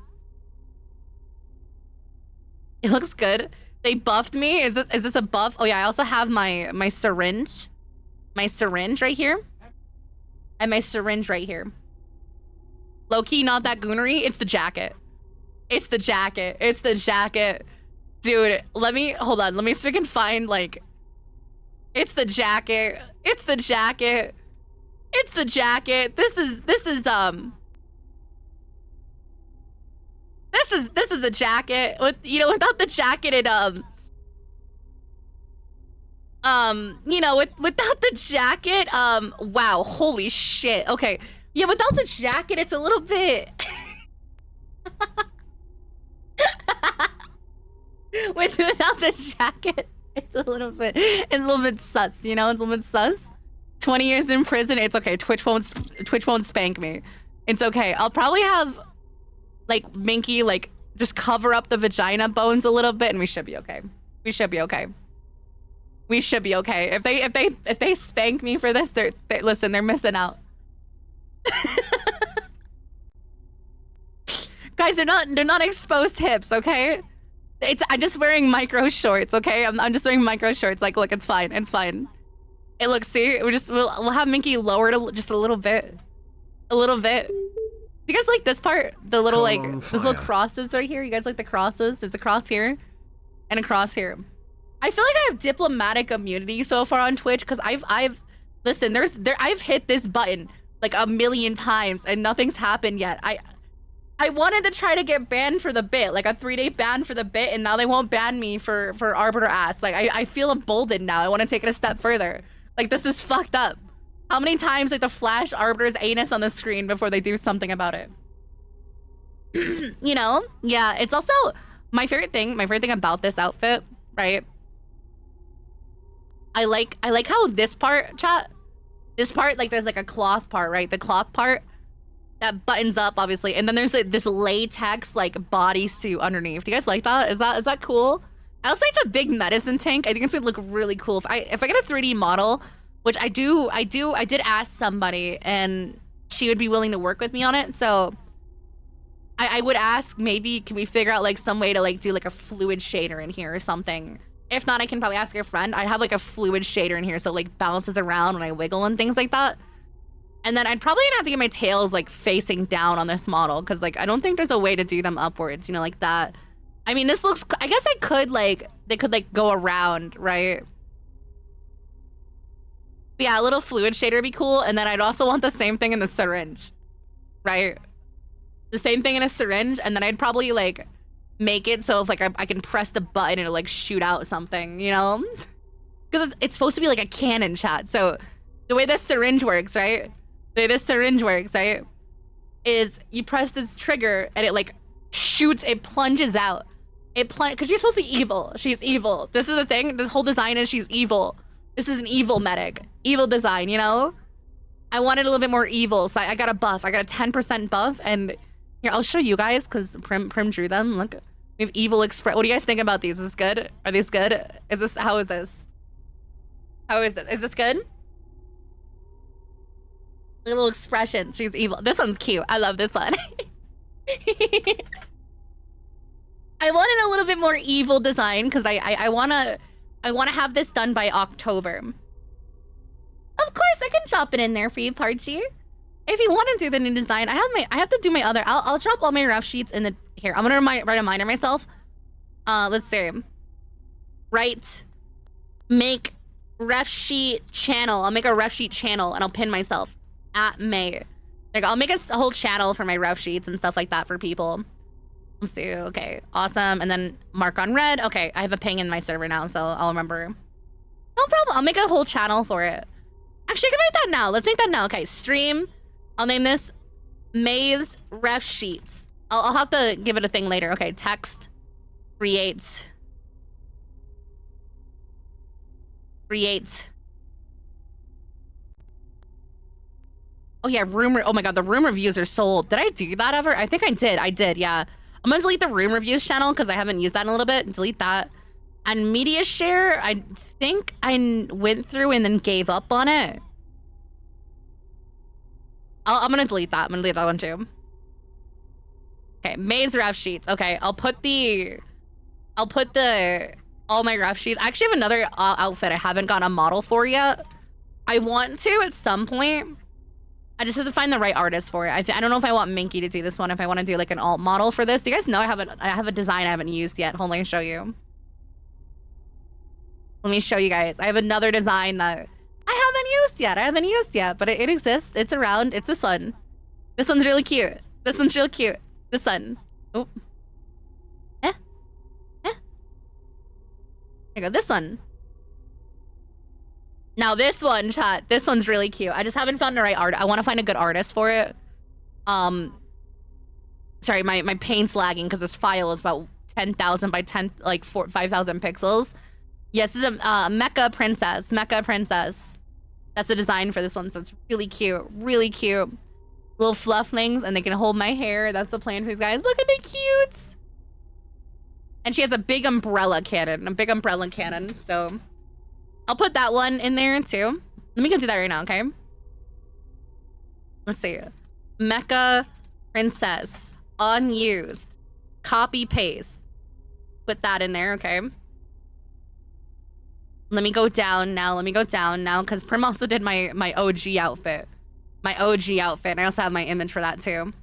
It looks good. They buffed me. Is this a buff? Oh yeah, I also have my syringe. My syringe right here. and my syringe right here. Low-key, not that goonery. It's the jacket. It's the jacket. It's the jacket. Dude, hold on. Let me see if I can find, like... It's the jacket. It's the jacket. It's the jacket. This is a jacket. With, you know, without the jacket, it, you know, without the jacket, wow, holy shit. Okay. Yeah, without the jacket, it's a little bit... Without the jacket, it's a little bit sus, you know? It's a little bit sus. 20 years in prison, it's okay. Twitch won't spank me. It's okay. I'll probably have, like, Minky, like, just cover up the vagina bones a little bit, and we should be okay. We should be okay. We should be okay. If they spank me for this, listen, they're missing out. Guys, they're not exposed hips, okay? I'm just wearing micro shorts, okay? I'm just wearing micro shorts. Like, look, it's fine. It's fine. Hey, look, see, we'll have Minky lowered just a little bit, a little bit. Do you guys like this part? The little like those little crosses right here. You guys like the crosses? There's a cross here, and a cross here. I feel like I have diplomatic immunity so far on Twitch because listen. I've hit this button like a million times and nothing's happened yet. I wanted to try to get banned for the bit, like a 3-day ban for the bit, and now they won't ban me for Arbiter ass. Like I feel emboldened now. I want to take it a step further. Like this is fucked up. How many times like to flash Arbiter's anus on the screen before they do something about it? You know? Yeah, it's also my favorite thing about this outfit, right? I like how this part, chat, this part, like there's like a cloth part, right? The cloth part that buttons up, obviously, and then there's like this latex like bodysuit underneath. Do you guys like that? Is that cool? I also like the big medicine tank. I think it's gonna look really cool. If I get a 3D model, which I did ask somebody, and she would be willing to work with me on it. So I would ask, maybe can we figure out like some way to like do like a fluid shader in here or something. If not, I can probably ask a friend. I'd have like a fluid shader in here so it, like bounces around when I wiggle and things like that. And then I'd probably have to get my tails like facing down on this model because like I don't think there's a way to do them upwards, you know, like that. I mean, this looks, I guess I could like, they could like go around, right? But yeah, a little fluid shader would be cool. And then I'd also want the same thing in the syringe, right? The same thing in a syringe. And then I'd probably like make it so if like I can press the button and it'll like shoot out something, you know? Because it's supposed to be like a cannon, chat. So the way this syringe works, right? The way this syringe works, right? Is you press this trigger and it like shoots, it plunges out. Because she's supposed to be evil. She's evil. This is the thing. The whole design is she's evil. This is an evil medic. Evil design, you know? I wanted a little bit more evil, so I got a buff. I got a 10% buff, and here, I'll show you guys, because Prim drew them. Look, we have evil express. What do you guys think about these? Is this good? Are these good? How is this? How is this? Is this good? Little expression. She's evil. This one's cute. I love this one. I wanted a little bit more evil design because I wanna have this done by October. Of course, I can chop it in there for you, Parchi. If you want to do the new design, I have to do my other. I'll drop all my rough sheets in the here. I'm gonna write a reminder myself. Let's see. Make ref sheet channel. I'll make a ref sheet channel and I'll pin myself at May. Like I'll make a whole channel for my ref sheets and stuff like that for people. Let's do, okay, awesome. And then mark on red. Okay, I have a ping in my server now, so I'll remember. No problem, I'll make a whole channel for it. Actually, I can make that now. Let's make that now. Okay, stream. I'll name this Maze Ref Sheets. I'll have to give it a thing later. Okay, text, create. Oh yeah, rumor. Oh my god, the room reviews are sold. Did I do that ever? I think I did. I did, yeah. I'm gonna delete the room reviews channel because I haven't used that in a little bit. Delete that. And media share, I think I went through and then gave up on it. I'm gonna delete that. I'm gonna delete that one too. Okay, Maze ref sheets. Okay, I'll put all my ref sheets. I actually have another outfit I haven't gotten a model for yet. I want to at some point. I just have to find the right artist for it. I don't know if I want Minky to do this one, if I want to do like an alt model for this. Do you guys know I have a design I haven't used yet? Hold on, let me show you. Let me show you guys. I have another design that I haven't used yet, but it exists. It's around. It's this one. This one's really cute. This one's real cute. This one. Oh. There you go. This one. Now this one, chat. This one's really cute. I just haven't found the right art. I want to find a good artist for it. Sorry, my paint's lagging because this file is about 10,000 by 5,000 pixels. Yes, this is a Mecha Princess. Mecha Princess. That's the design for this one, so it's really cute. Really cute. Little flufflings, and they can hold my hair. That's the plan for these guys. Look at the cute. And she has a big umbrella cannon. A big umbrella cannon, so... I'll put that one in there, too. Let me go do that right now, okay? Let's see. Mecha Princess. Unused. Copy paste. Put that in there, okay? Let me go down now. Let me go down now, because Prim also did my OG outfit. My OG outfit. I also have my image for that, too.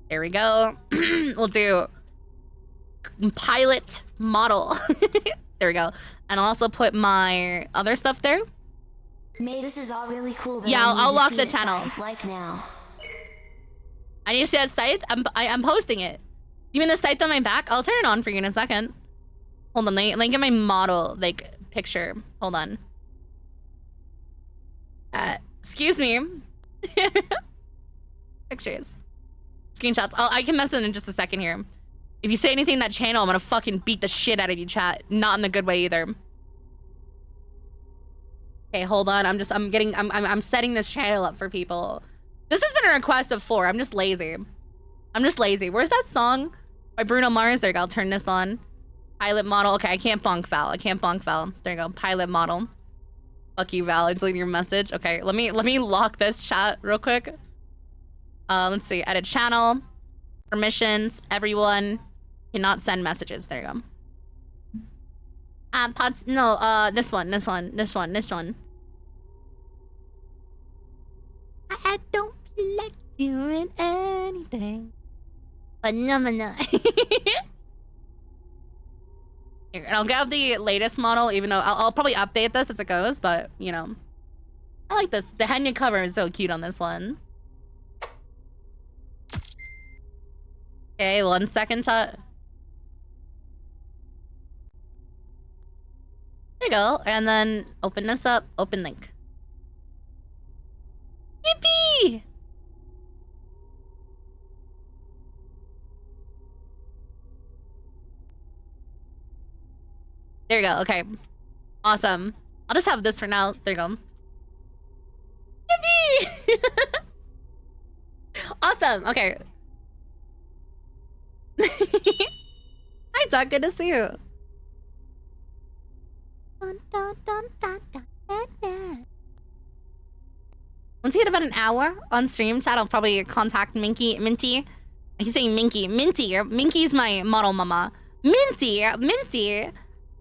There we go. We'll do pilot model. There we go. And I'll also put my other stuff there. May, this is all really cool. But Yeah, I'll lock the it channel. like now. I need to see that site. I'm posting it. You mean the site on my back? I'll turn it on for you in a second. Hold on, let me get my model, like, picture. Hold on. Excuse me. Pictures. Screenshots. I can mess it in just a second here. If you say anything in that channel, I'm gonna fucking beat the shit out of you, chat. Not in the good way either. Okay, hold on. I'm setting this channel up for people. This has been a request before. I'm just lazy. I'm just lazy. Where's that song by Bruno Mars? There you go. I'll turn this on. Pilot model. Okay, I can't bonk Val. I can't bonk Val. There you go. Pilot model. Fuck you, Val. I'm deleting your message. Okay, let me lock this chat real quick. Let's see. Edit channel. Permissions. Everyone cannot send messages. There you go. Pods. No. This one. I don't feel like doing anything. Phenomena. Here, and I'll grab the latest model, even though I'll probably update this as it goes, but, you know. I like this. The Henya cover is so cute on this one. Okay, 1 second. There you go. And then open this up. Open link. Yippee! There you go. Okay. Awesome. I'll just have this for now. There you go. Yippee! Awesome. Okay. Hi, Doc. Good to see you. Once you get about an hour on stream, chat, I'll probably contact Minty. I keep saying Minky. Minky's my model mama. Minty.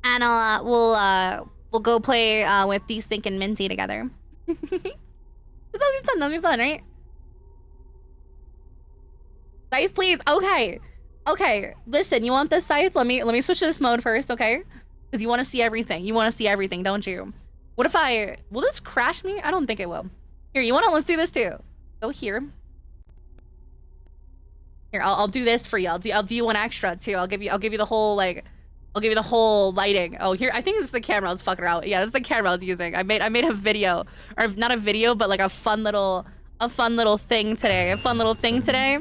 And we'll go play with Desync and Minty together. That'll be fun, right? Scythe, please. Okay. Listen, you want this Scythe? Let me switch to this mode first, okay? Because you want to see everything. You want to see everything, don't you? What if will this crash me? I don't think it will. Here, let's do this too. Go here. Here, I'll do this for you. I'll do you one extra too. I'll give you the whole I'll give you the whole lighting. Oh, here, I think this is the camera I was fucking around. Yeah, this is the camera I was using. I made a video, or not a video, but like a fun little thing today. I made a fun little thing today.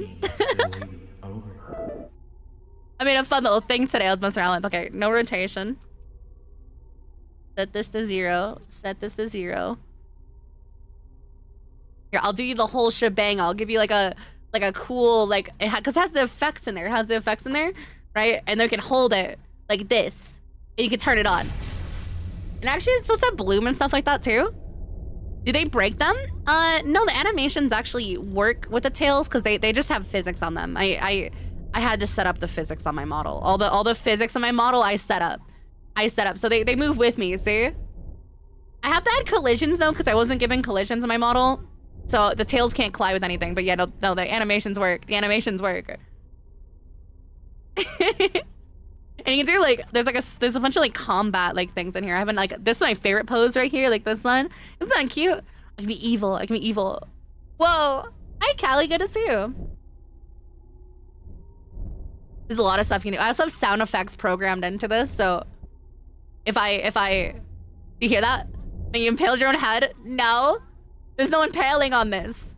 I was messing around with. Okay, no rotation. Set this to 0. Here, I'll do you the whole shebang. I'll give you like a cool because it has the effects in there. Right? And they can hold it like this, and you can turn it on. And actually, it's supposed to have bloom and stuff like that too. Do they break them? No, the animations actually work with the tails because they just have physics on them. I had to set up the physics on my model. All the physics on my model I set up. So they move with me, see? I have to add collisions though, because I wasn't given collisions in my model. So the tails can't collide with anything, but yeah, no, the animations work. The animations work. And you can do like, there's a bunch of like combat like things in here. I haven't like, this is my favorite pose right here, like this one. Isn't that cute? I can be evil, I can be evil. Whoa, hi Callie, good to see you. There's a lot of stuff you can do. I also have sound effects programmed into this, so if I, you hear that? When you impaled your own head? No, there's no impaling on this.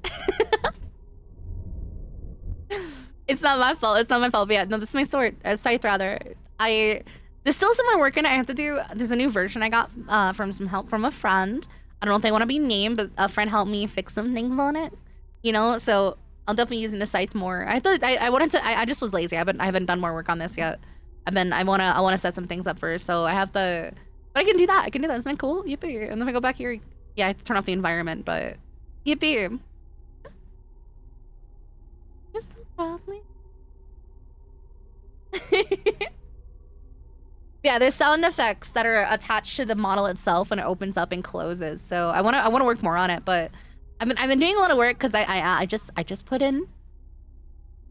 It's not my fault. It's not my fault. But yeah, no, this is my sword. Scythe, rather. There's still some more work in it. I have to do. There's a new version I got from some help from a friend. I don't know if they want to be named, but a friend helped me fix some things on it. You know, so I'll definitely be using the scythe more. I wanted to. I just was lazy. I haven't done more work on this yet. I wanna set some things up first. So I have to. But I can do that. I can do that. Isn't that cool? Yippee! And then if I go back here, yeah, I turn off the environment. But yippee! Just probably. Yeah, there's sound effects that are attached to the model itself when it opens up and closes. So I wanna work more on it, but I've been doing a lot of work because I just put in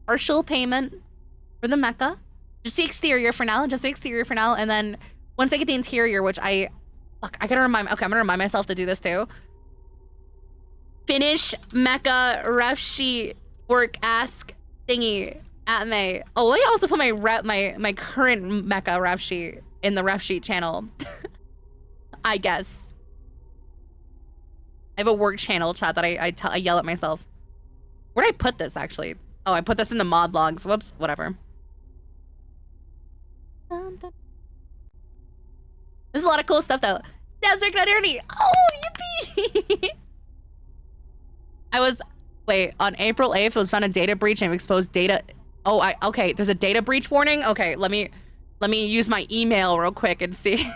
partial payment for the mecha, just the exterior for now, and then once I get the interior, which I gotta remind. Okay, I'm gonna remind myself to do this too. Finish mecha ref sheet work ask thingy at May. Oh, let me also put my current mecha ref sheet in the ref sheet channel. I guess. I have a work channel chat that I yell at myself. Where did I put this actually? Oh, I put this in the mod logs. Whoops, whatever. There's a lot of cool stuff though. Desert Nut Ernie. Oh, yippee! Wait, on April 8th, it was found a data breach and exposed data. Oh, okay, there's a data breach warning? Okay, let me use my email real quick and see.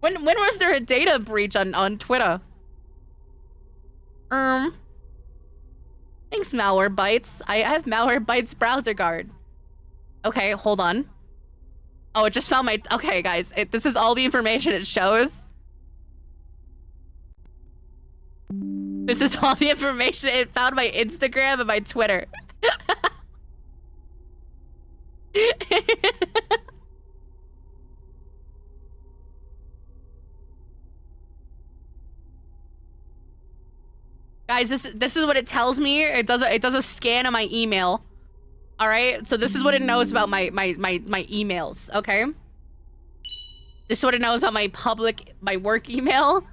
When was there a data breach on Twitter? Thanks, Malware Bytes. I have Malware Bytes browser guard. Okay, hold on. Oh, it just found my, okay guys, this is all the information it shows. This is all the information it found my Instagram and my Twitter. Guys, this is what it tells me. It does a scan of my email. All right, so this is what it knows about my emails. Okay, this is what it knows about my work email.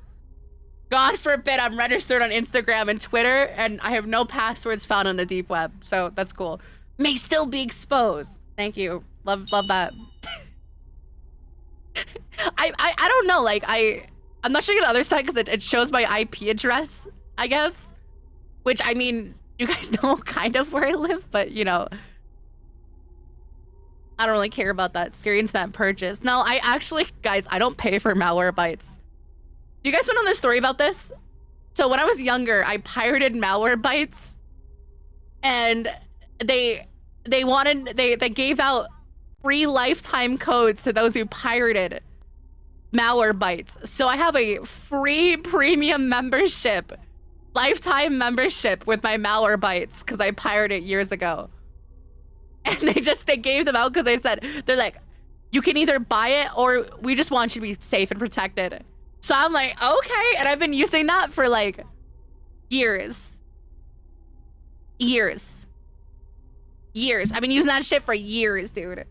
God forbid I'm registered on Instagram and Twitter, and I have no passwords found on the deep web. So that's cool. May still be exposed. Thank you. Love that. I don't know. Like I'm not showing you the other side because it shows my IP address, I guess. Which I mean, you guys know kind of where I live, but you know. I don't really care about that. Scary Internet purchase. No, I actually, guys, I don't pay for Malware Bytes. Do you guys want to know the story about this? So when I was younger, I pirated Malware Bytes, and they gave out free lifetime codes to those who pirated Malware Bytes. So I have a free premium membership, lifetime membership with my Malware Bytes because I pirated it years ago. And they gave them out because they're like, you can either buy it or we just want you to be safe and protected. So I'm like, okay. And I've been using that for like years. I've been using that shit for years, dude.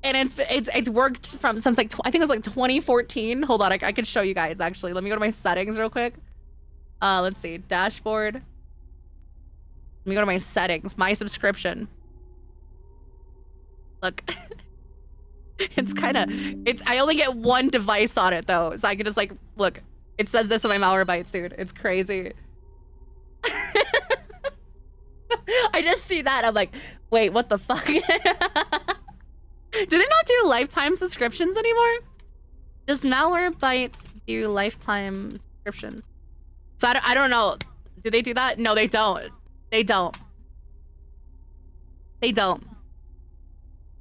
And it's worked since like, I think it was like 2014. Hold on, I can show you guys actually. Let me go to my settings real quick. Let's see, dashboard. Let me go to my settings, my subscription. Look, I only get one device on it though. So I can just like, look, it says this on my Malware Bytes, dude. It's crazy. I just see that. I'm like, wait, what the fuck? Do they not do lifetime subscriptions anymore? Does Malware Bytes do lifetime subscriptions? So I don't know. Do they do that? No, they don't. They don't.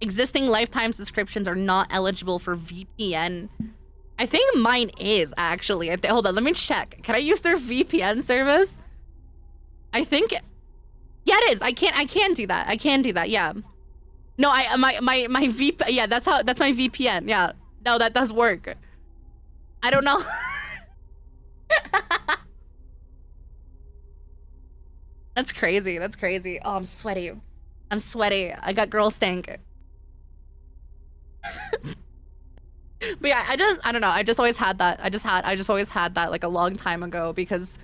Existing lifetime subscriptions are not eligible for VPN I think mine is actually. Hold on, let me check. Can I use their VPN service? I think, yeah, it is. I can do that. I can do that. Yeah. No, my VP. Yeah, that's my VPN. Yeah. No, that does work. I don't know. That's crazy. That's crazy. Oh, I'm sweaty. I'm sweaty. I got girl stank. But yeah, I don't know. I just always had that. I just always had that like a long time ago because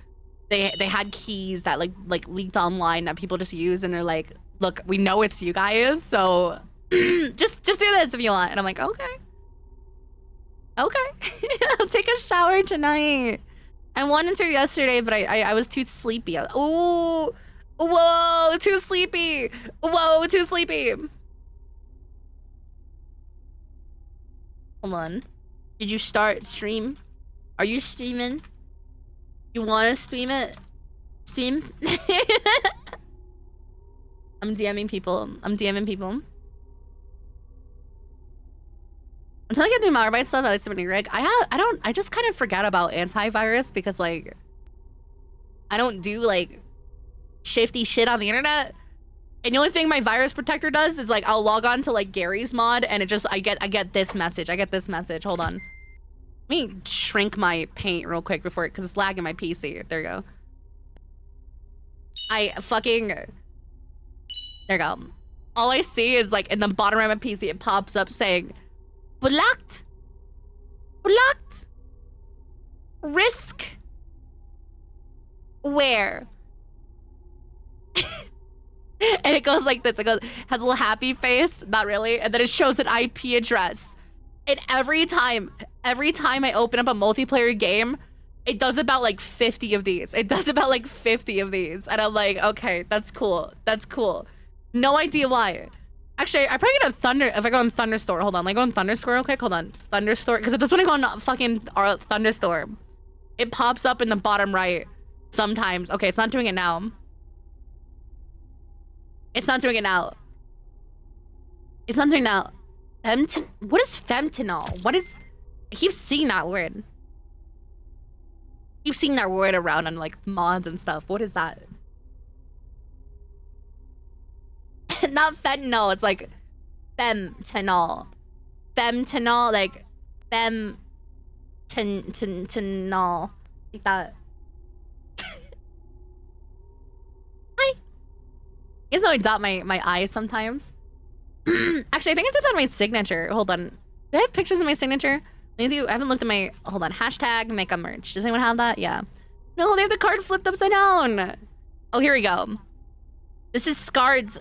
they had keys that like leaked online that people just use and they're like, look, we know it's you guys, so just do this if you want. And I'm like, okay. Okay. I'll take a shower tonight. I wanted to yesterday, but I was too sleepy. Ooh. Whoa, too sleepy. Whoa, too sleepy. Hold on. Did you start stream? Are you streaming? You want to stream it? Steam? I'm DMing people. I'm DMing people. Until I get through Malwarebytes stuff, I like somebody rig. I just kind of forget about antivirus because like I don't do like shifty shit on the internet. And the only thing my virus protector does is like I'll log on to like Gary's mod and it just I get this message. I get this message. Hold on. Let me shrink my paint real quick before it because it's lagging my PC. There you go. There you go. All I see is like in the bottom right of my PC it pops up saying blocked. Blocked. Risk. Where? And it goes like this. It goes, has a little happy face, not really, and then it shows an IP address. And every time I open up a multiplayer game, it does about like 50 of these. It does about like 50 of these. And I'm like, okay, that's cool. That's cool. No idea why. Actually, I probably get a Thunder, if I go on Thunderstore. Hold on, let me go on Thunderstore real quick. Hold on, Thunderstore, because it does when I go on fucking Thunderstore. It pops up in the bottom right sometimes. Okay, it's not doing it now. It's not doing it now. It's not doing it now. What is fentanyl? What is... I keep seeing that word. I keep seeing that word around on like mods and stuff. What is that? Not fentanyl. It's like femtanol. Femtanol, like femtanol. Like that. Hi. You guys know I dot my eyes sometimes. Actually, I think I did that on my signature. Hold on. Do I have pictures of my signature? I haven't looked at my... Hold on. Hashtag make a merch. Does anyone have that? Yeah. No, they have the card flipped upside down. Oh, here we go. This is Scard's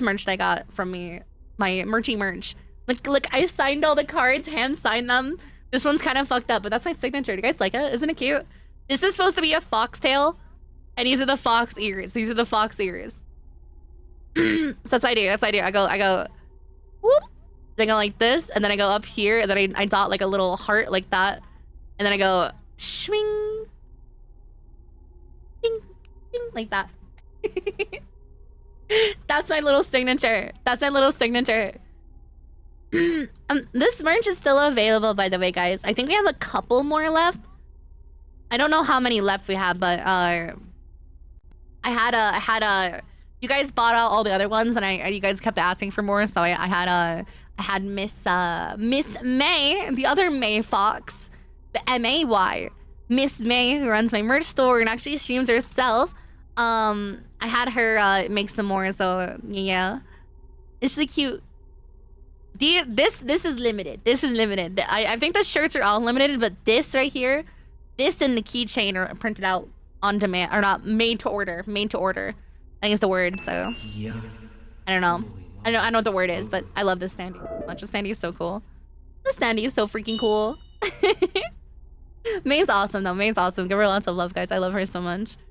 merch that I got from me. My merchy merch. Look, I signed all the cards, hand signed them. This one's kind of fucked up, but that's my signature. Do you guys like it? Isn't it cute? This is supposed to be a foxtail, and these are the fox ears. These are the fox ears. So that's what I do. That's what I do. I go, whoop. Then I go like this, and then I go up here, and then I dot like a little heart like that, and then I go swing, ding, ding, like that. That's my little signature. That's my little signature. This merch is still available, by the way, guys. I think we have a couple more left. I don't know how many left we have, but I had a. You guys bought out all the other ones, and you guys kept asking for more, so I had Miss May, the other May Fox, the May, Miss May, who runs my merch store and actually streams herself. I had her make some more, so yeah, it's really cute. This is limited. This is limited. I think the shirts are all limited, but this right here, this and the keychain are printed out on demand, or not, made to order. Made to order, I think is the word. So I don't know. I know what the word is, but I love this standee so much. The standee is so cool. The standee is so freaking cool. May's awesome though. May's awesome. Give her lots of love, guys. I love her so much.